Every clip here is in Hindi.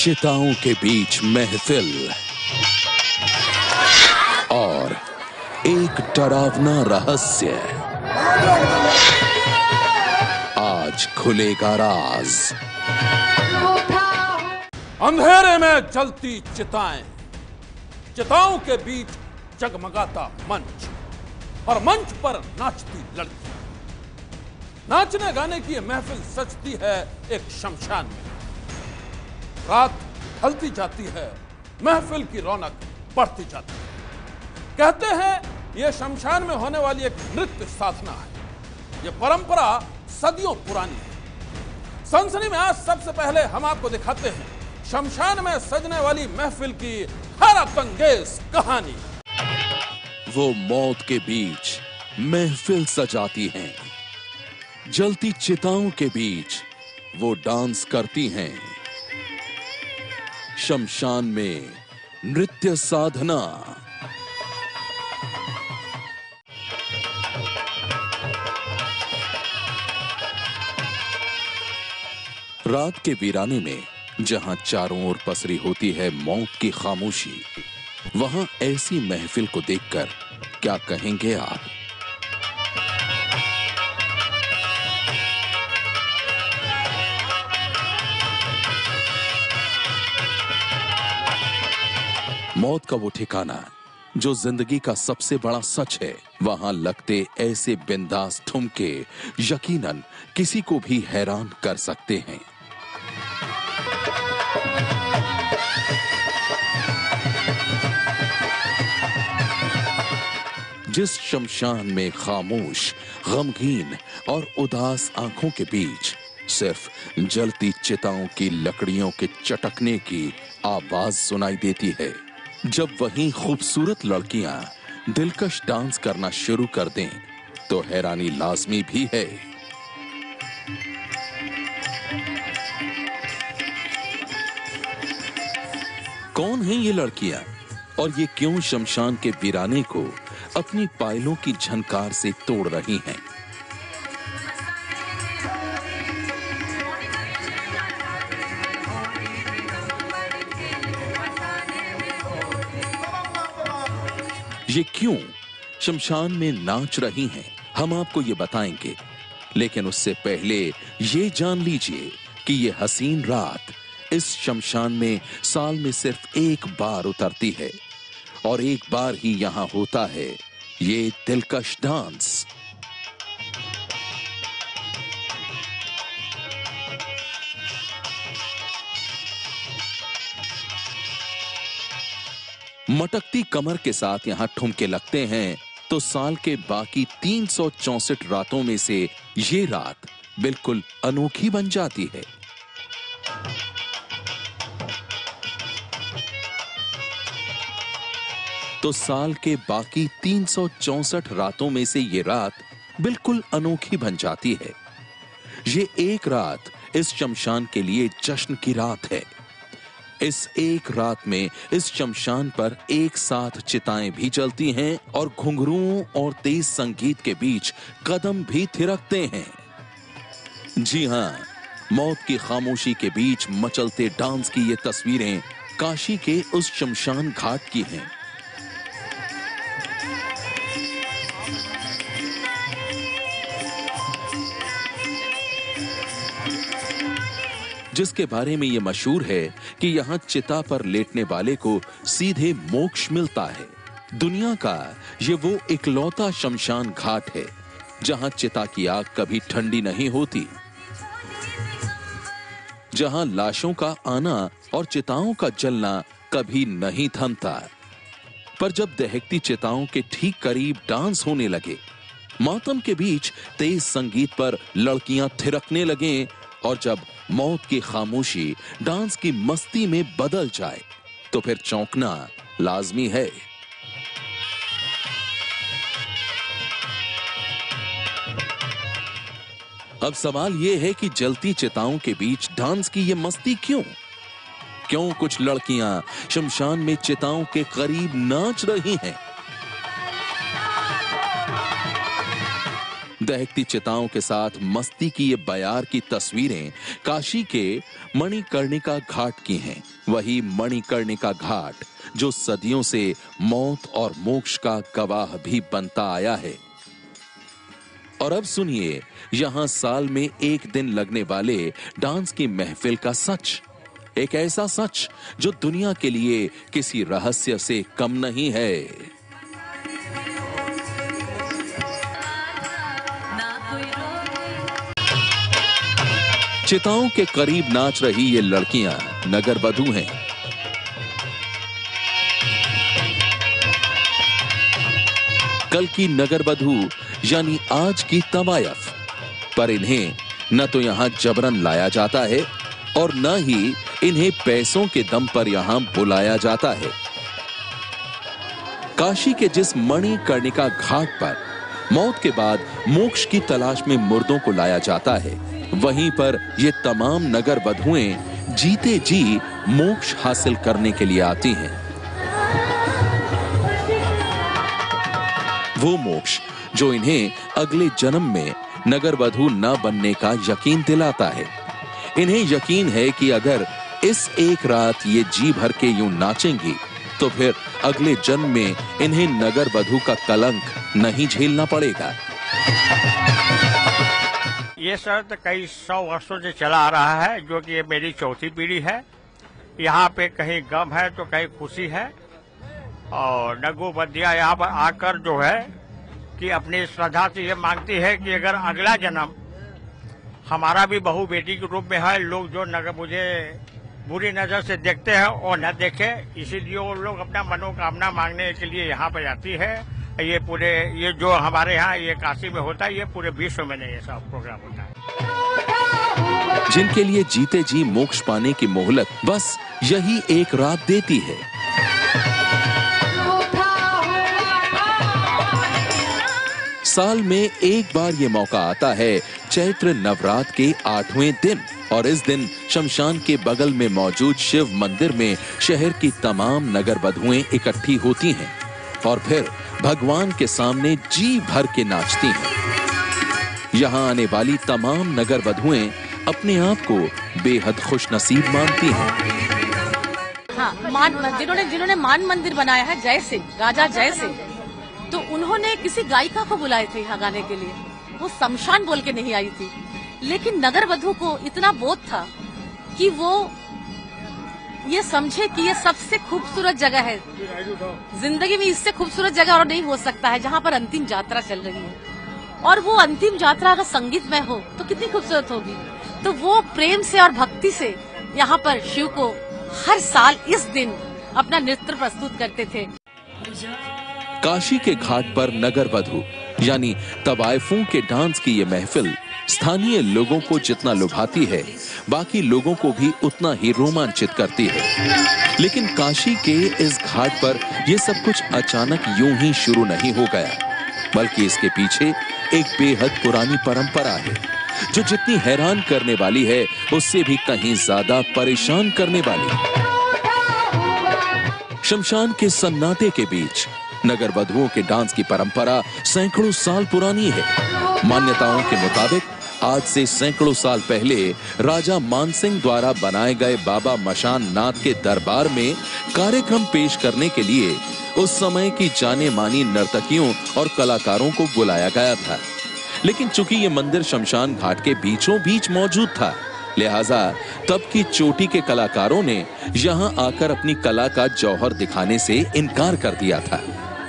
चिताओं के बीच महफिल और एक डरावना रहस्य। आज खुलेगा राज। अंधेरे में जलती चिताएं, चिताओं के बीच जगमगाता मंच और मंच पर नाचती लड़की। नाचने गाने की यह महफिल सजती है एक शमशान में। रात ढलती जाती है, महफिल की रौनक बढ़ती जाती है। कहते हैं यह शमशान में होने वाली एक नृत्य साधना है। यह परंपरा सदियों पुरानी है। सनसनी में आज सबसे पहले हम आपको दिखाते हैं शमशान में सजने वाली महफिल की हैरतअंगेज कहानी। वो मौत के बीच महफिल सजाती हैं। जलती चिताओं के बीच वो डांस करती हैं। शमशान में नृत्य साधना। रात के वीराने में जहां चारों ओर पसरी होती है मौत की खामोशी, वहां ऐसी महफिल को देखकर क्या कहेंगे आप? मौत का वो ठिकाना जो जिंदगी का सबसे बड़ा सच है, वहां लगते ऐसे बिंदास ठुमके यकीनन किसी को भी हैरान कर सकते हैं। जिस शमशान में खामोश, गमगीन और उदास आंखों के बीच सिर्फ जलती चिताओं की लकड़ियों के चटकने की आवाज सुनाई देती है, जब वहीं खूबसूरत लड़कियां दिलकश डांस करना शुरू कर दें, तो हैरानी लाजमी भी है। कौन हैं ये लड़कियां और ये क्यों शमशान के वीराने को अपनी पायलों की झनकार से तोड़ रही हैं? ये क्यों शमशान में नाच रही हैं, हम आपको ये बताएंगे। लेकिन उससे पहले ये जान लीजिए कि ये हसीन रात इस शमशान में साल में सिर्फ एक बार उतरती है और एक बार ही यहां होता है ये दिलकश डांस। मटकती कमर के साथ यहां ठुमके लगते हैं तो साल के बाकी 364 रातों में से ये रात बिल्कुल अनोखी बन जाती है। तो साल के बाकी 364 रातों में से ये रात बिल्कुल अनोखी बन जाती है। ये एक रात इस शमशान के लिए जश्न की रात है। इस एक रात में इस शमशान पर एक साथ चिताएं भी जलती हैं और घुंघरुओं और तेज संगीत के बीच कदम भी थिरकते हैं। जी हां, मौत की खामोशी के बीच मचलते डांस की ये तस्वीरें काशी के उस शमशान घाट की हैं। जिसके बारे में यह मशहूर है कि यहां चिता पर लेटने वाले को सीधे मोक्ष मिलता है। दुनिया का ये वो इकलौता शमशान घाट है जहां चिता की आग कभी ठंडी नहीं होती, जहां लाशों का आना और चिताओं का जलना कभी नहीं थमता। पर जब दहकती चिताओं के ठीक करीब डांस होने लगे, मातम के बीच तेज संगीत पर लड़कियां थिरकने लगें और जब मौत की खामोशी डांस की मस्ती में बदल जाए, तो फिर चौंकना लाजमी है। अब सवाल यह है कि जलती चिताओं के बीच डांस की यह मस्ती क्यों? क्यों कुछ लड़कियां शमशान में चिताओं के करीब नाच रही हैं? दहकती चिताओं के साथ मस्ती की ये बयार की तस्वीरें काशी के मणिकर्णिका घाट की हैं। वही मणिकर्णिका घाट जो सदियों से मौत और मोक्ष का गवाह भी बनता आया है। और अब सुनिए यहां साल में एक दिन लगने वाले डांस की महफिल का सच। एक ऐसा सच जो दुनिया के लिए किसी रहस्य से कम नहीं है। चिताओं के करीब नाच रही ये लड़कियां नगर वधू हैं। कल की नगर वधू यानी आज की तवायफ। पर इन्हें न तो यहां जबरन लाया जाता है और न ही इन्हें पैसों के दम पर यहां बुलाया जाता है। काशी के जिस मणिकर्णिका घाट पर मौत के बाद मोक्ष की तलाश में मुर्दों को लाया जाता है, वहीं पर ये तमाम नगर वधुएं जीते जी मोक्ष हासिल करने के लिए आती हैं। वो मोक्ष जो इन्हें अगले जन्म में नगर वधु न बनने का यकीन दिलाता है। इन्हें यकीन है कि अगर इस एक रात ये जी भर के यूं नाचेंगी तो फिर अगले जन्म में इन्हें नगर वधु का कलंक नहीं झेलना पड़ेगा। ये सर तो कई 100 वर्षों से चला आ रहा है, जो कि ये मेरी चौथी पीढ़ी है। यहाँ पे कहीं गम है तो कहीं खुशी है। और नगो बदिया यहाँ पर आकर जो है कि अपनी श्रद्धा से ये मांगती है कि अगर अगला जन्म हमारा भी बहू बेटी के रूप में है, लोग जो नगर मुझे बुरी नजर से देखते हैं और न देखे, इसीलिए वो लोग अपना मनोकामना मांगने के लिए यहाँ पर जाती है। ये जो हमारे यहाँ ये काशी में होता है, ये पूरे विश्व में नहीं ऐसा प्रोग्राम होता है। जिनके लिए जीते जी मोक्ष पाने की मोहलत बस यही एक रात देती है। साल में एक बार ये मौका आता है चैत्र नवरात्र के 8वें दिन, और इस दिन शमशान के बगल में मौजूद शिव मंदिर में शहर की तमाम नगर वधुएं इकट्ठी होती हैं और फिर भगवान के सामने जी भर के नाचती हैं। यहाँ आने वाली तमाम नगर वधुएं अपने आप को बेहद खुशनसीब मानती हैं। हाँ, जिन्होंने मान मंदिर बनाया है, जय सिंह, राजा जय सिंह, तो उन्होंने किसी गायिका को बुलाए थे यहाँ गाने के लिए। वो शमशान बोल के नहीं आई थी, लेकिन नगर वधु को इतना बोध था कि वो ये समझे कि ये सबसे खूबसूरत जगह है जिंदगी में, इससे खूबसूरत जगह और नहीं हो सकता है, जहाँ पर अंतिम यात्रा चल रही है। और वो अंतिम यात्रा अगर संगीतमय हो तो कितनी खूबसूरत होगी। तो वो प्रेम से और भक्ति से यहाँ पर शिव को हर साल इस दिन अपना नृत्य प्रस्तुत करते थे। काशी के घाट पर नगर वधु यानी तवायफों के डांस की ये महफिल स्थानीय लोगों को जितना लुभाती है, बाकी लोगों को भी उतना ही रोमांचित करती है। लेकिन काशी के इस घाट पर यह सब कुछ अचानक यूं ही शुरू नहीं हो गया, बल्कि इसके पीछे एक बेहद पुरानी परंपरा है जो जितनी हैरान करने वाली है उससे भी कहीं ज्यादा परेशान करने वाली। शमशान के सन्नाटे के बीच नगर वधुओं के डांस की परंपरा सैकड़ों साल पुरानी है। मान्यताओं के मुताबिक आज से सैकड़ों साल पहले राजा मानसिंह द्वारा बनाए गए बाबा मशान नाथ के दरबार में कार्यक्रम पेश करने के लिए उस समय की जाने मानी नर्तकियों और कलाकारों को बुलाया गया था। लेकिन चूंकि ये मंदिर शमशान घाट के बीचों बीच मौजूद था, लिहाजा तब की चोटी के कलाकारों ने यहाँ आकर अपनी कला का जौहर दिखाने से इनकार कर दिया था।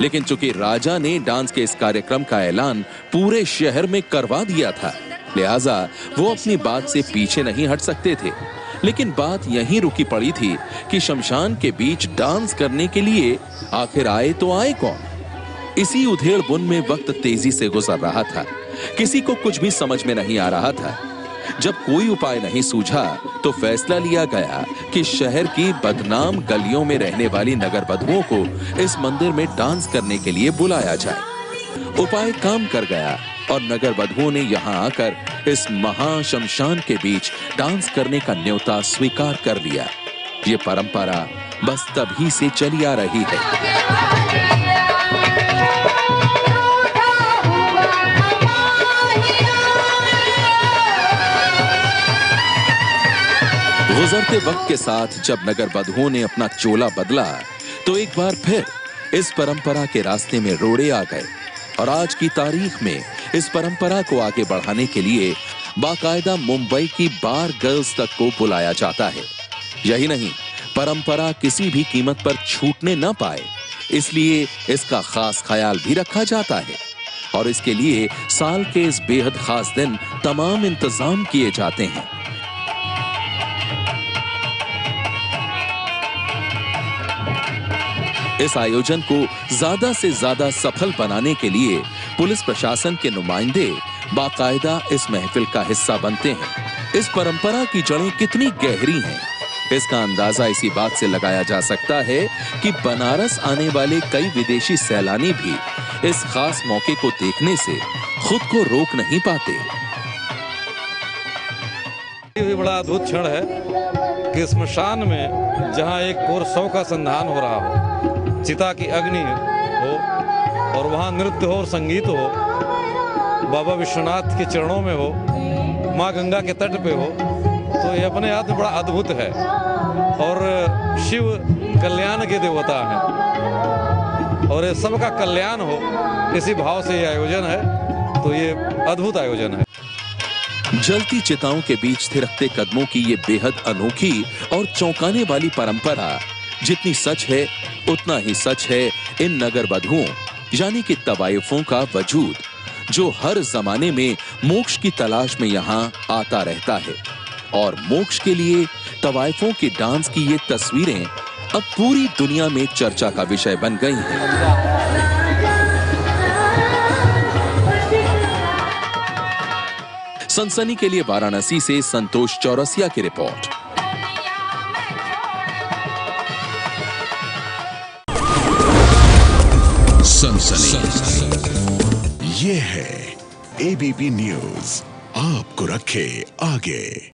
लेकिन चूंकि राजा ने डांस के इस कार्यक्रम का ऐलान पूरे शहर में करवा दिया था, लिहाजा वो अपनी बात से पीछे नहीं हट सकते थे। लेकिन बात यहीं रुकी पड़ी थी कि शमशान के बीच डांस करने के लिए आखिर आए तो आए कौन। इसी उधेड़ बुन में वक्त तेजी से गुजर रहा था। किसी को कुछ भी समझ में नहीं आ रहा था। जब कोई उपाय नहीं सूझा तो फैसला लिया गया कि शहर की बदनाम गलियों में रहने वाली नगर वधुओं को इस मंदिर में डांस करने के लिए बुलाया जाए। उपाय काम कर गया और नगर वधुओं ने यहाँ आकर इस महाशमशान के बीच डांस करने का न्योता स्वीकार कर लिया। ये परंपरा बस तभी से चली आ रही है। गुजरते वक्त के साथ जब नगर बधुओं ने अपना चोला बदला तो एक बार फिर इस परंपरा के रास्ते में रोड़े आ गए और आज की तारीख में इस परंपरा को आगे बढ़ाने के लिए बाकायदा मुंबई की बार गर्ल्स तक को बुलाया जाता है। यही नहीं, परंपरा किसी भी कीमत पर छूटने न पाए इसलिए इसका खास ख्याल भी रखा जाता है और इसके लिए साल के इस बेहद खास दिन तमाम इंतजाम किए जाते हैं। इस आयोजन को ज्यादा से ज्यादा सफल बनाने के लिए पुलिस प्रशासन के नुमाइंदे बाकायदा इस महफिल का हिस्सा बनते हैं। इस परंपरा की जड़ें कितनी गहरी हैं, इसका अंदाजा इसी बात से लगाया जा सकता है कि बनारस आने वाले कई विदेशी सैलानी भी इस खास मौके को देखने से खुद को रोक नहीं पाते। ये भी बड़ा अद्भुत क्षण है कि स्मशान में जहां एक और शव का संधान हो रहा हो, चिता की अग्नि हो और वहां नृत्य हो और संगीत हो, बाबा विश्वनाथ के चरणों में हो, माँ गंगा के तट पे हो, तो ये अपने आप में बड़ा अद्भुत है। और शिव कल्याण के देवता हैं और ये सबका कल्याण हो, इसी भाव से ये आयोजन है, तो ये अद्भुत आयोजन है। जलती चिताओं के बीच थिरकते कदमों की ये बेहद अनोखी और चौंकाने वाली परंपरा जितनी सच है उतना ही सच है इन नगर बधुओं यानी कि तवाइफों का वजूद, जो हर जमाने में मोक्ष की तलाश में यहाँ आता रहता है। और मोक्ष के लिए तवाइफों के डांस की ये तस्वीरें अब पूरी दुनिया में चर्चा का विषय बन गई हैं। सनसनी के लिए वाराणसी से संतोष चौरसिया की रिपोर्ट। सनसनी ये है एबीपी न्यूज, आपको रखे आगे।